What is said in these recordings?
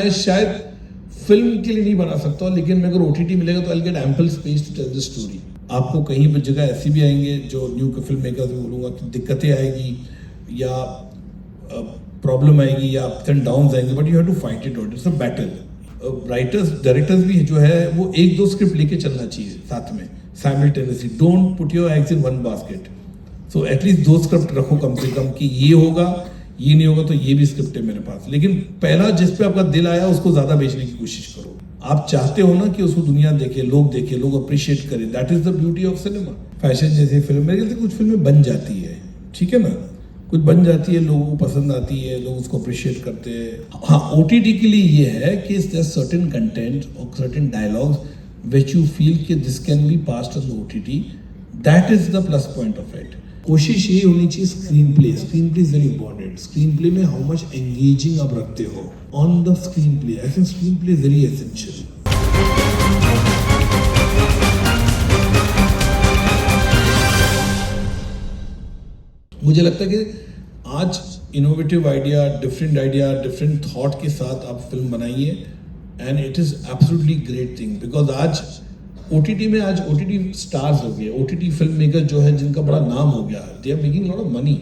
मैं शायद फिल्म के लिए नहीं बना सकता, लेकिन अगर OTT मिलेगा तो I will get ample space to tell the story. आपको कहीं पर जगह ऐसी भी आएंगे जो न्यू फिल्म मेकर्स में बोलूँगा कि दिक्कतें आएगी या प्रॉब्लम आएगी या अप्स एंड डाउन्स आएंगे, but you have to fight it out. It's a battle. Writers directors भी जो है वो एक दो स्क्रिप्ट लेके चलना चाहिए साथ में simultaneously. Don't put your eggs in one basket. So at least दो स्क्रिप्ट रखो कम से कम कि ये होगा, ये नहीं होगा तो ये भी स्क्रिप्ट है मेरे पास। लेकिन पहला जिस पे आपका दिल आया उसको ज्यादा बेचने की कोशिश करो। आप चाहते हो ना कि उसको दुनिया देखे, लोग अप्रिशिएट करें। That is the beauty of cinema. Fashion जैसी फिल्म मेरे ख्याल से कुछ फिल्में बन जाती है, ठीक है ना, कुछ बन जाती है, लोगों को पसंद आती है, लोग उसको अप्रिशिएट करते हैं। हाँ, OTT के लिए ये है कि देयर सर्टेन कंटेंट और certain dialogues which you feel कि this can be passed on the OTT। That is the plus point of it. कोशिश ये होनी चाहिए screenplay is very important. Screenplay में हाउ मच एंगेजिंग आप रखते हो on the screenplay. I think screenplay is very essential. मुझे लगता है कि आज इनोवेटिव आइडिया, डिफरेंट थॉट के साथ आप फिल्म बनाइए and it is absolutely great thing. Because आज OTT स्टार्स हो गए, OTT फिल्म मेकर जो है जिनका बड़ा नाम हो गया, they are making lot of money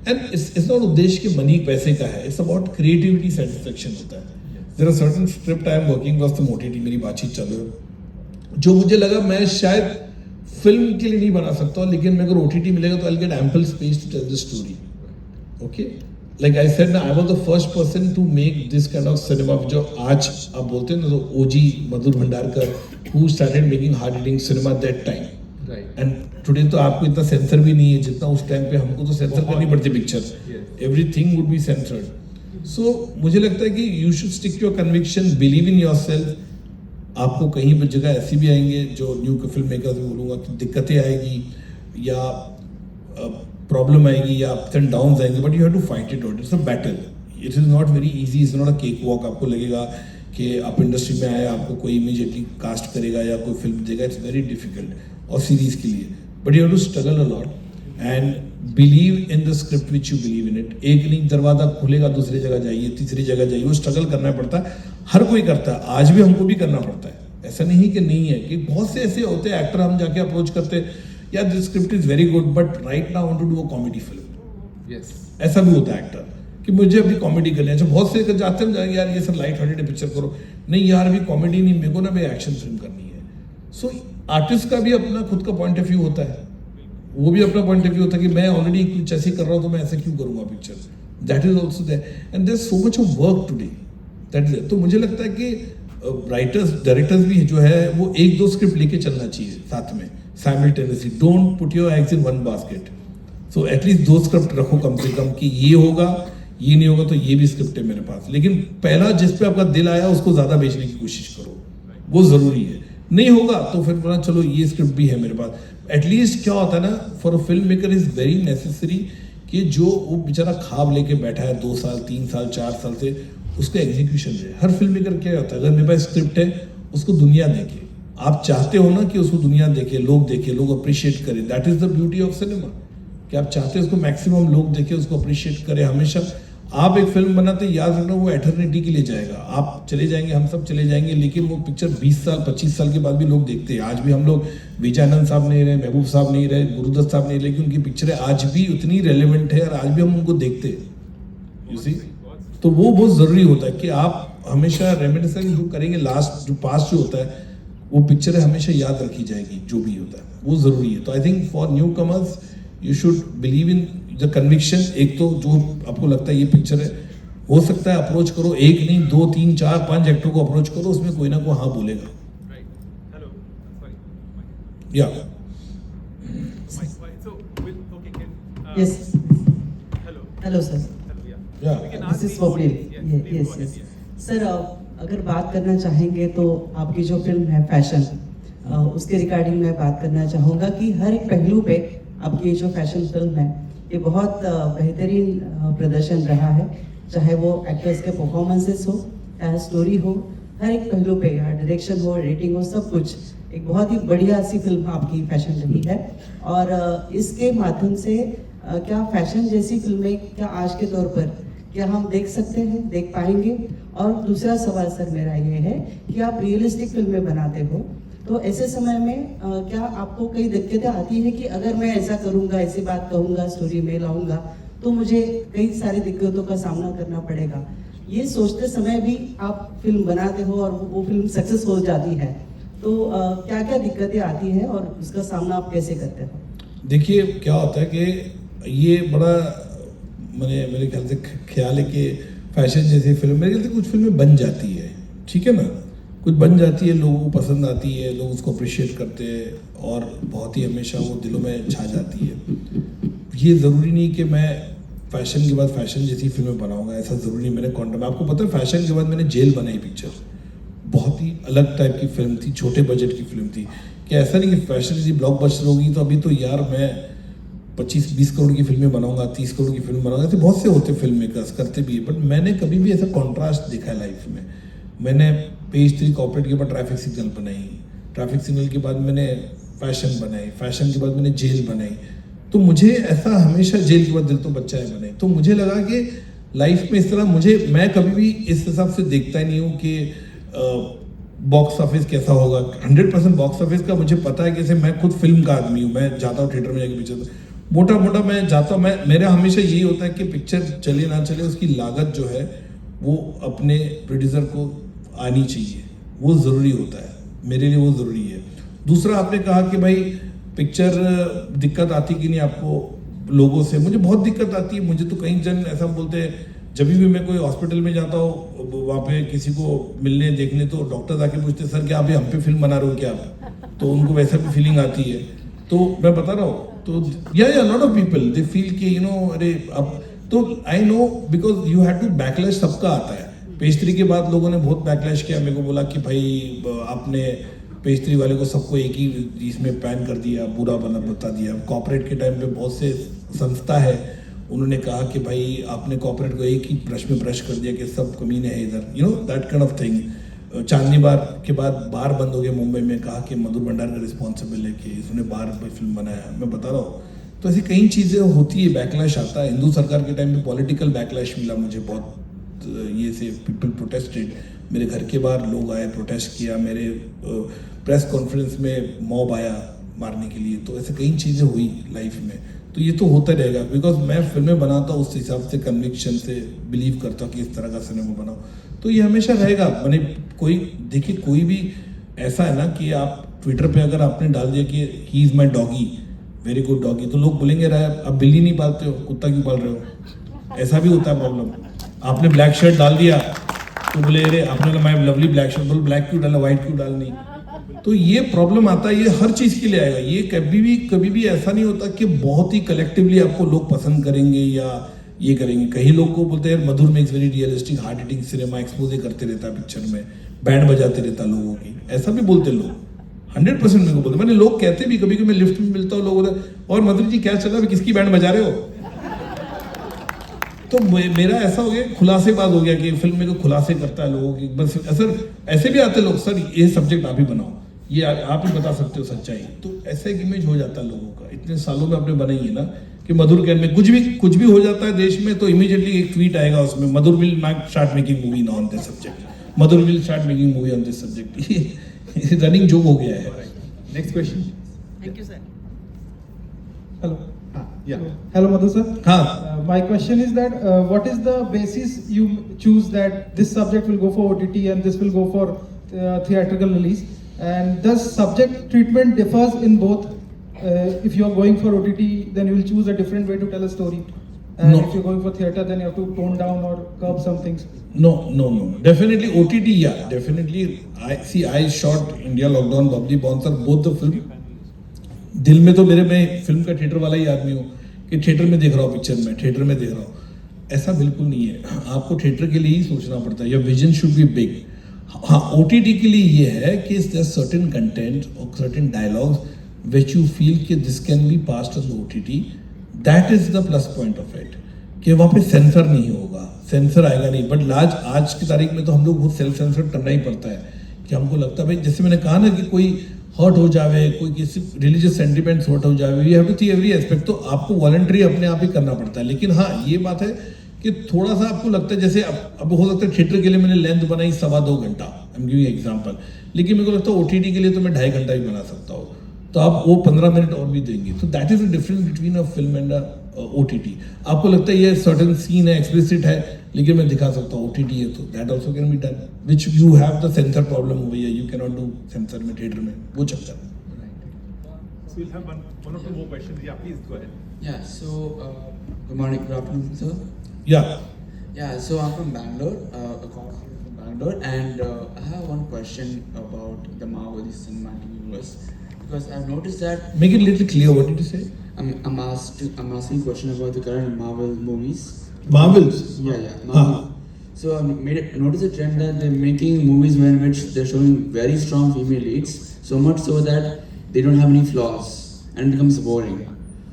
and it's not उद्देश्य कि मनी पैसे का है, इट्स अबाउट क्रिएटिविटी, सेटिस्फेक्शन होता है। There are certain script I am working with some OTT, मेरी बातचीत चल रही है, जो मुझे लगा मैं शायद फिल्म के लिए नहीं बना सकता, लेकिन अगर OTT मिलेगा तो I will get ample space to tell the story. Okay, like I said ना, I was the first person to make this kind of cinema. जो आज आप बोलते हैं ना, तो OG Madhur Bhandarkar who started making hard hitting cinema that time, right? And today तो आपको इतना सेंसर भी नहीं है जितना उस टाइम पे हमको तो सेंसर करनी पड़ती picture. Everything would be censored. So मुझे लगता है कि you should stick your conviction, believe in yourself. आपको कहीं पर जगह ऐसी भी आएंगे जो न्यू फिल्म मेकर्स में बोलूँगा कि दिक्कतें आएगी या प्रॉब्लम आएगी या अप्स एंड डाउन्स आएंगे, but you have to fight it out. It's a battle. It is not very easy, it's not a cake walk. आपको लगेगा कि आप इंडस्ट्री में आए, आपको कोई इमीडिएटली कास्ट करेगा या कोई फिल्म देगा, इट्स वेरी डिफिकल्ट और सीरीज के लिए। But you have to struggle a lot and believe in the script which you believe in it. एक नहीं दरवाजा खुलेगा, दूसरी जगह जाइए, तीसरी जगह जाइए, वो स्ट्रगल करना पड़ता है। हर कोई करता है, आज भी हमको भी करना पड़ता है। ऐसा नहीं कि नहीं है, कि बहुत से ऐसे होते हैं एक्टर, हम जाके अप्रोच करते हैं, यार this script is very good but right now I want to do a comedy film. ऐसा भी होता है एक्टर कि मुझे अभी कॉमेडी करनी है। अच्छा, बहुत से जाते हैं जाएंगे, यार ये सब लाइट हार्टेड पिक्चर करो। नहीं यार, अभी कॉमेडी नहीं, मेरे को ना भाई एक्शन फिल्म करनी है। सो आर्टिस्ट का भी अपना खुद का पॉइंट ऑफ व्यू होता है, वो भी अपना पॉइंट ऑफ व्यू होता है कि मैं ऑलरेडी कुछ ऐसे कर रहा हूँ तो मैं ऐसे क्यों करूँगा picture. That is also there and there so much of work today, that is. तो मुझे लगता है कि राइटर्स डायरेक्टर्स भी जो है वो एक दो स्क्रिप्ट लेके चलना चाहिए साथ में simultaneously. Don't put your eggs in one basket. So at least दो स्क्रिप्ट रखो कम से कम कि ये होगा, ये नहीं होगा तो ये भी स्क्रिप्ट है मेरे पास। लेकिन पहला जिस पे आपका दिल आया उसको ज्यादा बेचने की कोशिश करो, वो जरूरी है। नहीं होगा तो फिर बोला चलो ये स्क्रिप्ट भी है मेरे पास। एटलीस्ट क्या होता है ना, for a film maker is very necessary कि जो वो बेचारा ख्वाब लेके बैठा है 2 साल 3 साल 4 साल से, उसका एग्जीक्यूशन है। हर फिल्म मेकर क्या होता है, अगर मेरे पास स्क्रिप्ट है उसको दुनिया देखे। आप चाहते हो ना कि उसको दुनिया देखे, लोग अप्रिशिएट करें। That is the beauty of cinema, कि आप चाहते हो उसको मैक्सिमम लोग देखें, उसको अप्रिशिएट करें। हमेशा आप एक फिल्म बनाते याद रखना, वो एटर्निटी के लिए जाएगा। आप चले जाएंगे, हम सब चले जाएंगे, लेकिन वो पिक्चर 20 साल 25 साल के बाद भी लोग देखते हैं। आज भी हम लोग विजयानंद साहब नहीं रहे, महबूब साहब नहीं रहे, गुरुदत्त साहब नहीं रहे, लेकिन उनकी पिक्चरें आज भी उतनी रेलेवेंट है और आज भी हम उनको देखते हैं। यू सी, तो वो बहुत जरूरी होता है कि आप हमेशा रेमिनिसेंस जो करेंगे, लास्ट जो पास्ट जो होता है वो पिक्चरें हमेशा याद रखी जाएगी, जो भी होता है वो जरूरी है। तो I think for new commerce you should believe in the conviction. एक तो जो आपको लगता है ये पिक्चर है, हो सकता है अप्रोच करो, एक नहीं 2 3 4 5 एक्टर को अप्रोच करो, उसमें कोई ना कोई हाँ बोलेगा। या hello sir, this is Swapnil. Yes sir, अगर बात करना चाहेंगे तो आपकी जो फिल्म है फैशन, उसके रिगार्डिंग मैं बात करना चाहूँगा कि हर एक पहलू पे आपकी जो फैशन फिल्म है ये बहुत बेहतरीन प्रदर्शन रहा है। चाहे वो एक्टर्स के परफॉर्मेंसेस हो, चाहे स्टोरी हो, हर एक पहलू पे, डायरेक्शन हो, एडिटिंग हो, सब कुछ एक बहुत ही बढ़िया सी फिल्म आपकी फैशन रही है। और इसके माध्यम से क्या फैशन जैसी फिल्में क्या आज के दौर पर क्या हम देख सकते हैं, देख पाएंगे? और दूसरा सवाल सर मेरा ये है कि आप रियलिस्टिक फिल्में बनाते हो, तो ऐसे समय में क्या आपको कई दिक्कतें आती है कि अगर मैं ऐसा करूँगा, ऐसी बात कहूँगा, स्टोरी में लाऊंगा, तो मुझे कई सारी दिक्कतों का सामना करना पड़ेगा? ये सोचते समय भी आप फिल्म बनाते हो और वो फिल्म सक्सेस हो जाती है, तो क्या क्या दिक्कतें आती हैं और उसका सामना आप कैसे करते हो? देखिए क्या होता है कि ये बड़ा मेरे ख्याल से ख्याल है कि फैशन जैसी फिल्म मेरे ख्याल से कुछ फिल्में बन जाती है, ठीक है ना, कुछ बन जाती है, लोगों को पसंद आती है, लोग उसको अप्रिशिएट करते हैं और बहुत ही हमेशा वो दिलों में छा जाती है। ये ज़रूरी नहीं कि मैं फैशन के बाद फैशन जैसी फिल्में बनाऊंगा, ऐसा ज़रूरी नहीं। मैंने कॉन्ट्रा में आपको पता है फैशन के बाद मैंने जेल बनाई पिक्चर, बहुत ही अलग टाइप की फिल्म थी, छोटे बजट की फिल्म थी। कि ऐसा नहीं कि फैशन जैसी ब्लॉकबस्टर होगी तो अभी तो यार मैं 25-20 करोड़ की फिल्में बनाऊंगा, 30 करोड़ की फिल्म बनाऊंगा, ऐसे बहुत से होते फिल्म मेकर्स करते भी है, बट मैंने कभी भी ऐसा कॉन्ट्रास्ट देखा है लाइफ में। मैंने पेज 3 कॉर्पोरेट के बाद ट्रैफिक सिग्नल बनाई, ट्रैफिक सिग्नल के बाद मैंने फैशन बनाई, फैशन के बाद मैंने जेल बनाई। तो मुझे ऐसा हमेशा जेल के बाद दिल तो बच्चा है बनाई, तो मुझे लगा कि लाइफ में इस तरह मैं कभी भी इस हिसाब से देखता ही नहीं हूँ कि बॉक्स ऑफिस कैसा होगा। 100% बॉक्स ऑफिस का मुझे पता है, कैसे मैं खुद फिल्म का आदमी हूँ, मैं जाता हूँ थिएटर में जाके पिक्चर मोटा मैं जाता हूँ, मेरा हमेशा यही होता है कि पिक्चर चले ना चले उसकी लागत जो है वो अपने प्रोड्यूसर को आनी चाहिए, वो ज़रूरी होता है, मेरे लिए वो ज़रूरी है। दूसरा आपने कहा कि भाई पिक्चर दिक्कत आती कि नहीं आपको लोगों से, मुझे बहुत दिक्कत आती है। मुझे तो कई जन ऐसा बोलते हैं, जब भी मैं कोई हॉस्पिटल में जाता हूँ वहाँ पे किसी को मिलने देखने, तो डॉक्टर आके पूछते सर क्या आप हम पे फिल्म बना रहे हो क्या आप, तो उनको वैसा भी फीलिंग आती है। तो मैं बता रहा हूँ, तो या lot of people they feel कि अरे अब तो I know because you have to backlash, सबका आता है। पेज 3 के बाद लोगों ने बहुत बैकलैश किया, मेरे को बोला कि भाई आपने पेज 3 वाले को सबको एक ही इसमें पैन कर दिया, बुरा बता दिया। कॉर्पोरेट के टाइम पे बहुत से संस्था है, उन्होंने कहा कि भाई आपने कॉर्पोरेट को एक ही ब्रश में ब्रश कर दिया कि सब कमीने हैं इधर, दैट काइंड ऑफ थिंग। चांदनी बार के बाद बार बंद हो गया मुंबई में, कहा कि मधुर भंडार का रिस्पॉन्सिबल है कि इसने बार पर फिल्म बनाया, मैं बता रहा हूँ। तो ऐसी कई चीज़ें होती है, बैकलैश आता है। हिंदू सरकार के टाइम पे पॉलिटिकल बैकलैश मिला मुझे बहुत, ये से पीपल प्रोटेस्टेड, मेरे घर के बाहर लोग आए, प्रोटेस्ट किया, मेरे प्रेस कॉन्फ्रेंस में मॉब आया मारने के लिए। तो ऐसे कई चीज़ें हुई लाइफ में, तो ये तो होता रहेगा बिकॉज मैं फिल्में बनाता हूँ उस हिसाब से, कन्विक्शन से बिलीव करता हूँ कि इस तरह का सिनेमा बनाओ, तो ये हमेशा रहेगा। मैंने देखिए कोई भी ऐसा है ना कि आप ट्विटर पे अगर आपने डाल दिया कि he is my doggy, very good doggy, तो लोग बोलेंगे रहा आप बिल्ली नहीं पालते हो, कुत्ता क्यों पाल रहे हो, ऐसा भी होता है प्रॉब्लम। आपने ब्लैक शर्ट डाल दिया तो बोले अरे आपने माई लवली ब्लैक शर्ट, बोलो ब्लैक क्यों डाला, व्हाइट क्यों डालनी, तो ये प्रॉब्लम आता है। ये हर चीज़ के लिए आएगा, ये कभी भी ऐसा नहीं होता कि बहुत ही कलेक्टिवली आपको लोग पसंद करेंगे या ये करेंगे। कहीं लोग को बोलते हैं Madhur makes very realistic hard hitting cinema, expose करते रहता है पिक्चर में, बैंड बजाते रहता लोगों की, ऐसा भी बोलते लोग, 100% मेरे को बोलते। मैंने लोग कहते भी, कभी कभी मैं लिफ्ट में मिलता हूँ, लोग बोलते और मधुर जी क्या चल रहा है, किसकी बैंड बजा रहे हो। तो मेरा ऐसा हो गया, खुलासेबाज हो गया कि फिल्म में को खुलासे करता है लोगों की, बस सर ऐसे भी आते लोग, सर ये सब्जेक्ट आप ही बनाओ, ये आप ही बता सकते हो सच्चाई, तो ऐसा एक इमेज हो जाता है लोगों का। इतने सालों में आपने बनाई है ना कि मधुर कैन में कुछ भी हो जाता है देश में, तो इमीडिएटली एक ट्वीट आएगा उसमें, Madhur will start making movie on this subject, Madhur will start making movie on this subject, ये रनिंग जोक हो गया है। Next question. Thank you sir. Hello. Yeah. Hello, Madhu sir. हाँ, My question is that what is the basis you choose that this subject will go for OTT and this will go for theatrical release? And does subject treatment differs in both? If you are going for OTT, then you will choose a different way to tell a story. And No. if you're going for theater, then you have to tone down or curb some things. No. Definitely OTT, yeah. Definitely. I shot India Lockdown, Bubbly Bouncer, both the film. दिल में तो मैं film का theatre वाला ही आदमी हूँ कि theatre में देख रहा हूँ, पिक्चर में थिएटर में देख रहा हूँ, ऐसा बिल्कुल नहीं है। आपको थिएटर के लिए ही सोचना पड़ता है, your vision should be big. हाँ, OTT के लिए ये है कि सर्टेन कंटेंट और certain dialogues which you feel कि this can be passed on the OTT, that is the plus point of it, कि वहाँ पे सेंसर नहीं होगा, सेंसर आएगा नहीं। बट आज की तारीख में तो हम लोग बहुत सेल्फ सेंसर करना ही पड़ता है, कि हमको लगता है भाई, जैसे मैंने कहा ना कि कोई हर्ट हो जावे, कोई किसी रिलीजियस सेंटिमेंट्स हर्ट हो जावे, we have to see every aspect, तो आपको वॉलंटरी अपने आप ही करना पड़ता है। लेकिन हाँ, ये बात है कि थोड़ा सा आपको लगता है जैसे अब हो सकता है थिएटर के लिए मैंने लेंथ बनाई 2.25 घंटा, आई एम गिविंग एग्जांपल, लेकिन मेरे को लगता है OTT के लिए तो मैं 2.5 घंटा ही बना सकता हूँ, तो आप वो 15 मिनट और भी देंगे, तो that is the difference between a film and OTT. आपको लगता है ये सर्टेन सीन है, एक्सप्लिसिट है, लेकिन मैं दिखा सकता हूँ, OTT है तो that also can be done, which you have the sensor problem over here, you can not do sensor में थिएटर में, वो चक्कर है. So we'll have one or two more questions. Yeah, please go ahead. Yeah, so good morning, good afternoon, sir. Yeah. Yeah, so I'm from Bangalore, a caller from Bangalore, and I have one question about the Marvel Cinematic Universe because I've noticed that Make it a little clear. What did you say? I'm asking a question about the current Marvel movies. Marvels. Yeah, Marvel. So I noticed a trend that they're making movies in which they're showing very strong female leads, so much so that they don't have any flaws and it becomes boring.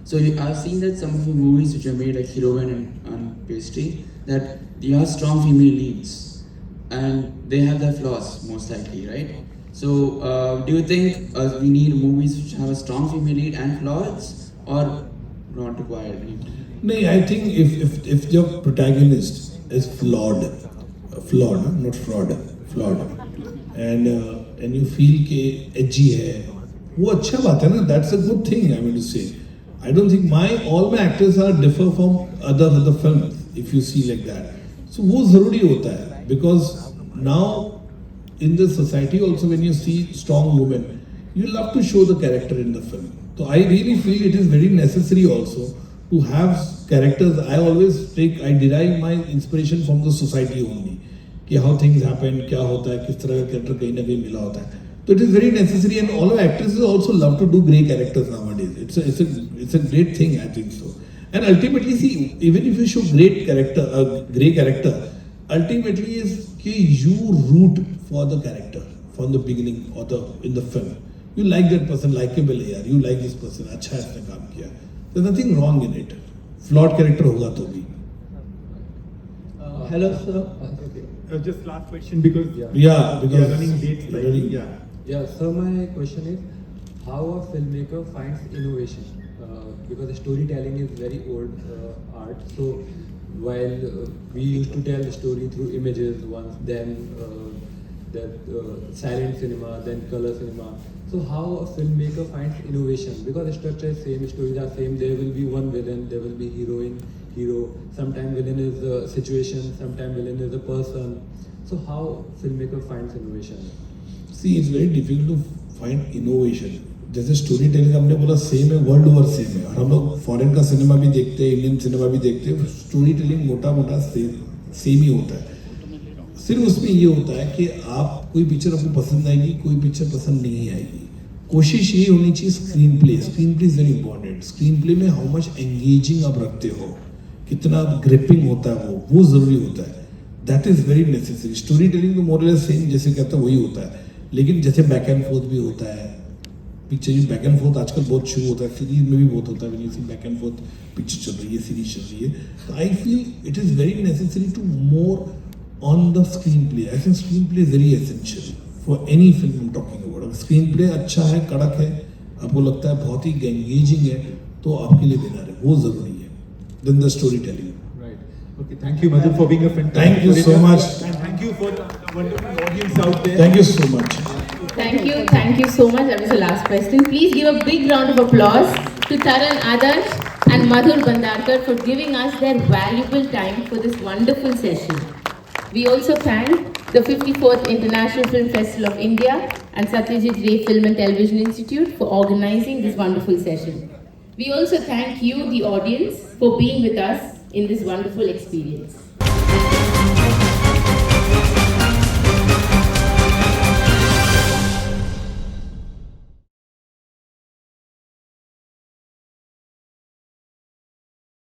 So I've seen that some of the movies which are made like Heroine and Pastry, that they have strong female leads and they have their flaws most likely, right? So do you think we need movies which have a strong female lead and flaws or not required? No, I think if your protagonist is flawed, not fraud, flawed, and you feel कि edgy है, वो अच्छा बात है ना, that's a good thing. I mean to say, I don't think all my actors are differ from other films. If you see like that, so वो जरूरी होता है because now in the society also when you see strong women, you love to show the character in the film. So I really feel it is very necessary also to have characters. I derive my inspiration from the society only. कि how things happen, क्या होता है, किस तरह का character कहीं ना कहीं मिला होता है. So it is very necessary, and all our actresses also love to do grey characters nowadays. It's a great thing, I think so. And ultimately, see, even if you show grey character, ultimately is कि you root for the character from the beginning or in the film. You like that person, likable है यार. You like this person, अच्छा है इसने काम किया. There's nothing wrong in it. Flawed character होगा तो भी. Hello, sir. Just last question because because we are running late. running. Yeah, so my question is how a filmmaker finds innovation because storytelling is very old art. So while we used to tell the story through images once, then silent cinema, then color cinema. So how a filmmaker finds innovation, because the structure is same, stories are same, there will be one villain, there will be heroine, hero, sometimes villain is a situation, sometimes villain is a person. So how filmmaker finds innovation? See, it's very difficult to find innovation. जैसे story telling हमने बोला same है, world over same है, और हम लोग foreign का cinema भी देखते हैं, इंडियन सिनेमा भी देखते हैं, स्टोरी टेलिंग मोटा मोटा सेम ही होता है. सिर्फ उसमें ये होता है कि आप कोई पिक्चर आपको पसंद आएगी, कोई पिक्चर पसंद नहीं आएगी. कोशिश ये होनी चाहिए screenplay is very important. Screenplay में हाउ मच एंगेजिंग आप रखते हो, कितना ग्रिपिंग होता है, वो जरूरी होता है. That is very necessary. Story telling तो मोर लेस सेम जैसे कहते हैं वही होता है, लेकिन जैसे बैक एंड फोर्थ भी होता है. पिक्चर में बैक एंड फोर्थ आजकल बहुत शुरू होता है, सीरीज में भी बहुत होता है. बैक एंड फोर्थ पिक्चर चल रही है, सीरीज चल रही है, तो I feel it is very necessary to more on the screenplay. I think screenplay is very essential for any film I'm talking about. अगर screenplay अच्छा है, कड़क है, आपको लगता है बहुत ही engaging है, तो आपके लिए विनर है, वो जरूरी है. Then the storytelling. Right. Okay. Thank you, Madhu, for being a fantastic. Thank you so much. And thank you for the wonderful audience out there. Thank you so much. Thank you so much. That was the last question. Please give a big round of applause to Taran Adarsh and Madhur Bandarkar for giving us their valuable time for this wonderful session. We also thank the 54th International Film Festival of India and Satyajit Ray Film and Television Institute for organizing this wonderful session. We also thank you, the audience, for being with us in this wonderful experience.